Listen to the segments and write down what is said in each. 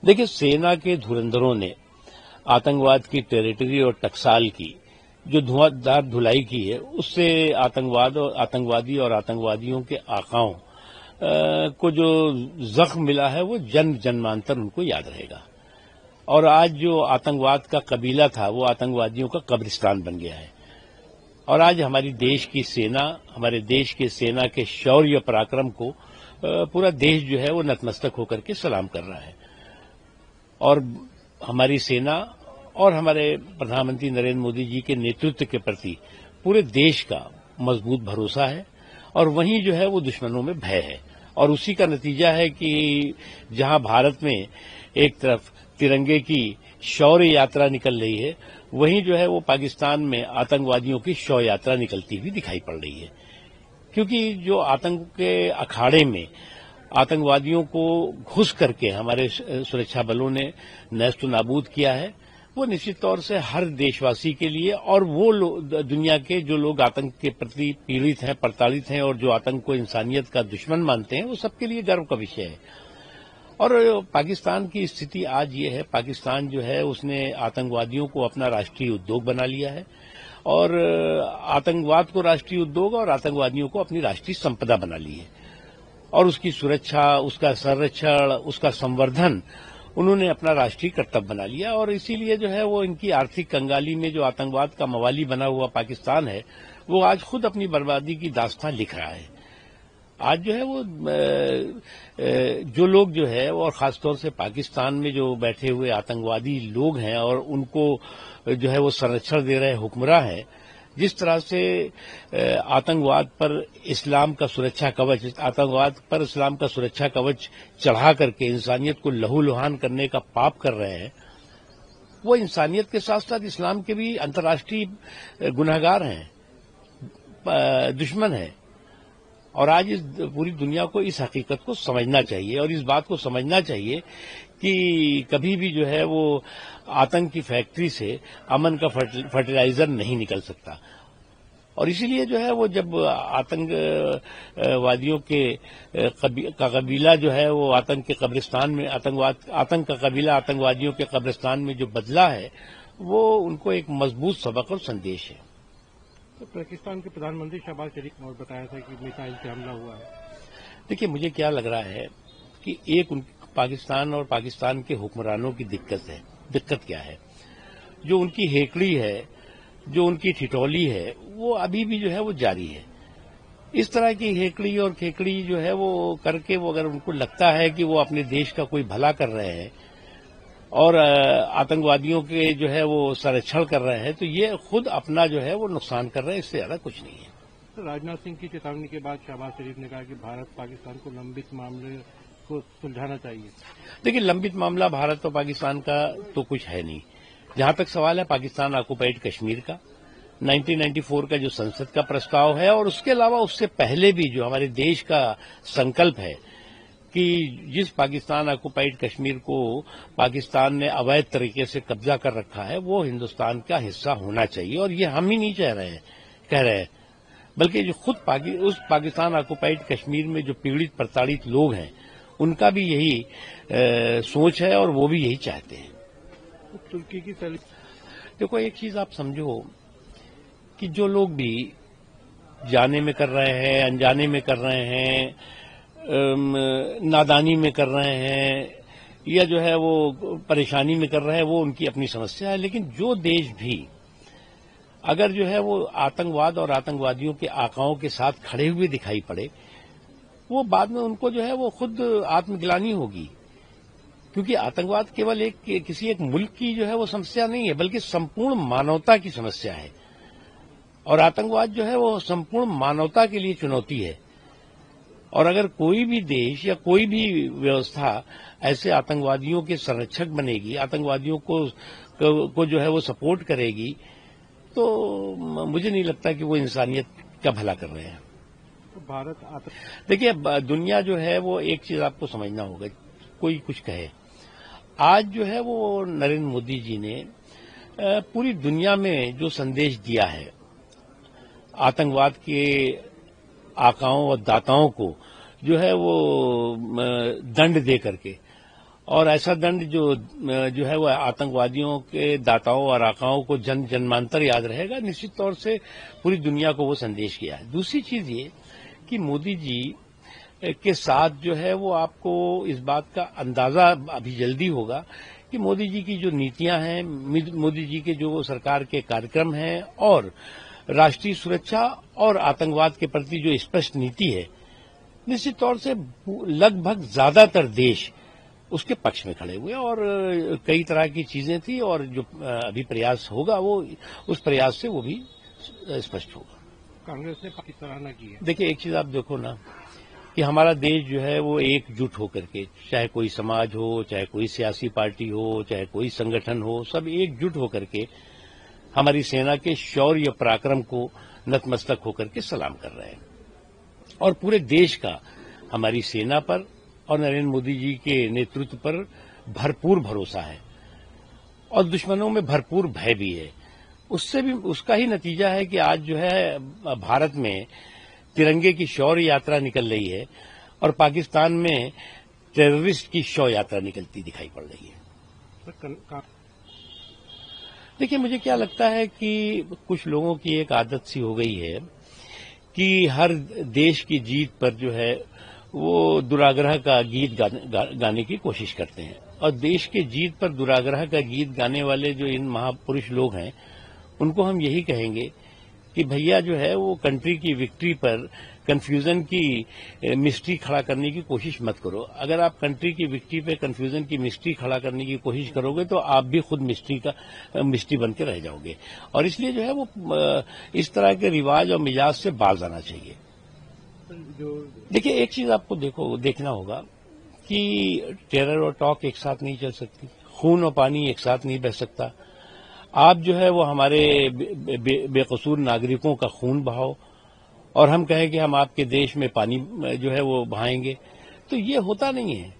देखिए, सेना के धुरंधरों ने आतंकवाद की टेरिटरी और टकसाल की जो धुआंधार धुलाई की है, उससे आतंकवाद और आतंकवादी और आतंकवादियों के आकाओं को जो जख्म मिला है, वो जन्म जन्मांतर उनको याद रहेगा। और आज जो आतंकवाद का कबीला था, वो आतंकवादियों का कब्रिस्तान बन गया है। और आज हमारी देश की सेना, हमारे देश के सेना के शौर्य पराक्रम को पूरा देश जो है वो नतमस्तक होकर के सलाम कर रहा है। और हमारी सेना और हमारे प्रधानमंत्री नरेंद्र मोदी जी के नेतृत्व के प्रति पूरे देश का मजबूत भरोसा है। और वहीं जो है वो दुश्मनों में भय है। और उसी का नतीजा है कि जहां भारत में एक तरफ तिरंगे की शौर्य यात्रा निकल रही है, वहीं जो है वो पाकिस्तान में आतंकवादियों की शौर्य यात्रा निकलती हुई दिखाई पड़ रही है। क्योंकि जो आतंक के अखाड़े में आतंकवादियों को घुस करके हमारे सुरक्षा बलों ने नष्ट नाबूद किया है, वो निश्चित तौर से हर देशवासी के लिए और वो दुनिया के जो लोग आतंक के प्रति पीड़ित हैं, प्रताड़ित हैं और जो आतंक को इंसानियत का दुश्मन मानते हैं, वो सबके लिए गर्व का विषय है। और पाकिस्तान की स्थिति आज ये है, पाकिस्तान जो है उसने आतंकवादियों को अपना राष्ट्रीय उद्योग बना लिया है और आतंकवाद को राष्ट्रीय उद्योग और आतंकवादियों को अपनी राष्ट्रीय संपदा बना ली है। और उसकी सुरक्षा, उसका संरक्षण, उसका संवर्धन उन्होंने अपना राष्ट्रीय कर्तव्य बना लिया। और इसीलिए जो है वो इनकी आर्थिक कंगाली में जो आतंकवाद का मवाली बना हुआ पाकिस्तान है, वो आज खुद अपनी बर्बादी की दास्तां लिख रहा है। आज जो है वो जो लोग जो है और खासतौर से पाकिस्तान में जो बैठे हुए आतंकवादी लोग हैं और उनको जो है वो संरक्षण दे रहे हुक्मरां हैं, जिस तरह से आतंकवाद पर इस्लाम का सुरक्षा कवच, आतंकवाद पर इस्लाम का सुरक्षा कवच चढ़ा करके इंसानियत को लहूलुहान करने का पाप कर रहे हैं, वो इंसानियत के साथ साथ इस्लाम के भी अंतर्राष्ट्रीय गुनहगार हैं, दुश्मन हैं। और आज इस पूरी दुनिया को इस हकीकत को समझना चाहिए और इस बात को समझना चाहिए कि कभी भी जो है वो आतंक की फैक्ट्री से अमन का फर्टिलाइजर नहीं निकल सकता। और इसीलिए जो है वो जब आतंकवादियों के कबीला जो है वो आतंक के कब्रिस्तान में आतंक का कबीला आतंकवादियों के कब्रिस्तान में जो बदला है, वो उनको एक मजबूत सबक और संदेश है। तो पाकिस्तान के प्रधानमंत्री शहबाज शरीफ ने बताया था कि मिसाइल से हमला हुआ है। देखिए, मुझे क्या लग रहा है कि एक पाकिस्तान और पाकिस्तान के हुक्मरानों की दिक्कत है। दिक्कत क्या है? जो उनकी हेकड़ी है, जो उनकी ठिठौली है, वो अभी भी जो है वो जारी है। इस तरह की हेकड़ी और खेकड़ी जो है वो करके, वो अगर उनको लगता है कि वो अपने देश का कोई भला कर रहे हैं और आतंकवादियों के जो है वो संरक्षण कर रहे हैं, तो ये खुद अपना जो है वो नुकसान कर रहे हैं, इससे ज्यादा कुछ नहीं है। तो राजनाथ सिंह की चेतावनी के बाद शहबाज शरीफ ने कहा कि भारत पाकिस्तान को लंबित मामले को सुलझाना चाहिए। देखिए, लंबित मामला भारत और पाकिस्तान का तो कुछ है नहीं। जहां तक सवाल है पाकिस्तान ऑक्युपाइड कश्मीर का, 1994 का जो संसद का प्रस्ताव है, और उसके अलावा उससे पहले भी जो हमारे देश का संकल्प है कि जिस पाकिस्तान ऑक्युपाइड कश्मीर को पाकिस्तान ने अवैध तरीके से कब्जा कर रखा है, वो हिंदुस्तान का हिस्सा होना चाहिए। और ये हम ही नहीं कह रहे हैं, बल्कि जो खुद उस पाकिस्तान ऑक्युपाइड कश्मीर में जो पीड़ित प्रताड़ित लोग हैं, उनका भी यही सोच है और वो भी यही चाहते हैं। तुर्की की देखो, एक चीज आप समझो कि जो लोग भी जाने में कर रहे हैं, अनजाने में कर रहे हैं, नादानी में कर रहे हैं, या जो है वो परेशानी में कर रहे हैं, वो उनकी अपनी समस्या है। लेकिन जो देश भी अगर जो है वो आतंकवाद और आतंकवादियों के आकाओं के साथ खड़े हुए दिखाई पड़े, वो बाद में उनको जो है वो खुद आत्मग्लानि होगी। क्योंकि आतंकवाद केवल किसी एक मुल्क की जो है वो समस्या नहीं है, बल्कि संपूर्ण मानवता की समस्या है। और आतंकवाद जो है वो संपूर्ण मानवता के लिए चुनौती है। और अगर कोई भी देश या कोई भी व्यवस्था ऐसे आतंकवादियों के संरक्षक बनेगी, आतंकवादियों को जो है वो सपोर्ट करेगी, तो मुझे नहीं लगता कि वो इंसानियत का भला कर रहे हैं। तो भारत देखिए, दुनिया जो है वो एक चीज आपको समझना होगा, कोई कुछ कहे, आज जो है वो नरेंद्र मोदी जी ने पूरी दुनिया में जो संदेश दिया है आतंकवाद के आकाओं और दाताओं को जो है वो दंड दे करके, और ऐसा दंड जो है वह आतंकवादियों के दाताओं और आकाओं को जन जन्मांतर याद रहेगा। निश्चित तौर से पूरी दुनिया को वो संदेश किया है। दूसरी चीज ये कि मोदी जी के साथ जो है वो आपको इस बात का अंदाजा अभी जल्दी होगा कि मोदी जी की जो नीतियां हैं, मोदी जी के जो सरकार के कार्यक्रम हैं और राष्ट्रीय सुरक्षा और आतंकवाद के प्रति जो स्पष्ट नीति है, निश्चित तौर से लगभग ज्यादातर देश उसके पक्ष में खड़े हुए और कई तरह की चीजें थी और जो अभी प्रयास होगा वो उस प्रयास से वो भी स्पष्ट होगा। कांग्रेस ने पाक की सराहना की है। देखिए, एक चीज आप देखो ना कि हमारा देश जो है वो एकजुट होकर के, चाहे कोई समाज हो, चाहे कोई सियासी पार्टी हो, चाहे कोई संगठन हो, सब एकजुट होकर के हमारी सेना के शौर्य पराक्रम को नतमस्तक होकर के सलाम कर रहे हैं और पूरे देश का हमारी सेना पर और नरेंद्र मोदी जी के नेतृत्व पर भरपूर भरोसा है और दुश्मनों में भरपूर भय भी है। उससे भी उसका ही नतीजा है कि आज जो है भारत में तिरंगे की शौर्य यात्रा निकल रही है और पाकिस्तान में टेररिस्ट की शौर्य यात्रा निकलती दिखाई पड़ रही है। देखिए, मुझे क्या लगता है कि कुछ लोगों की एक आदत सी हो गई है कि हर देश की जीत पर जो है वो दुराग्रह का गीत गाने की कोशिश करते हैं और देश के जीत पर दुराग्रह का गीत गाने वाले जो इन महापुरुष लोग हैं उनको हम यही कहेंगे कि भैया जो है वो कंट्री की विक्ट्री पर कंफ्यूजन की मिस्ट्री खड़ा करने की कोशिश मत करो। अगर आप कंट्री की विक्ट्री पे कंफ्यूजन की मिस्ट्री खड़ा करने की कोशिश करोगे तो आप भी खुद मिस्ट्री बन के रह जाओगे और इसलिए जो है वो इस तरह के रिवाज और मिजाज से बाज आना चाहिए। देखिए, एक चीज आपको देखना होगा कि टेरर और टॉक एक साथ नहीं चल सकती, खून और पानी एक साथ नहीं बह सकता। आप जो है वो हमारे बेकसूर नागरिकों का खून बहाओ और हम कहें कि हम आपके देश में पानी जो है वो बहाएंगे, तो ये होता नहीं है।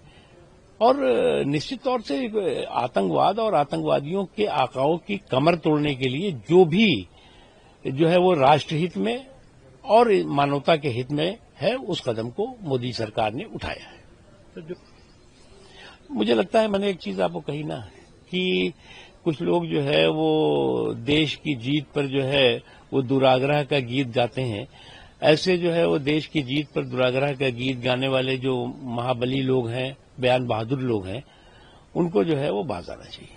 और निश्चित तौर से आतंकवाद और आतंकवादियों के आकाओं की कमर तोड़ने के लिए जो भी जो है वो राष्ट्रहित में और मानवता के हित में है, उस कदम को मोदी सरकार ने उठाया है। मुझे लगता है, मैंने एक चीज आपको कही ना कि कुछ लोग जो है वो देश की जीत पर जो है वो दुराग्रह का गीत गाते हैं। ऐसे जो है वो देश की जीत पर दुराग्रह का गीत गाने वाले जो महाबली लोग हैं, बयान बहादुर लोग हैं, उनको जो है वो बाज आना चाहिए।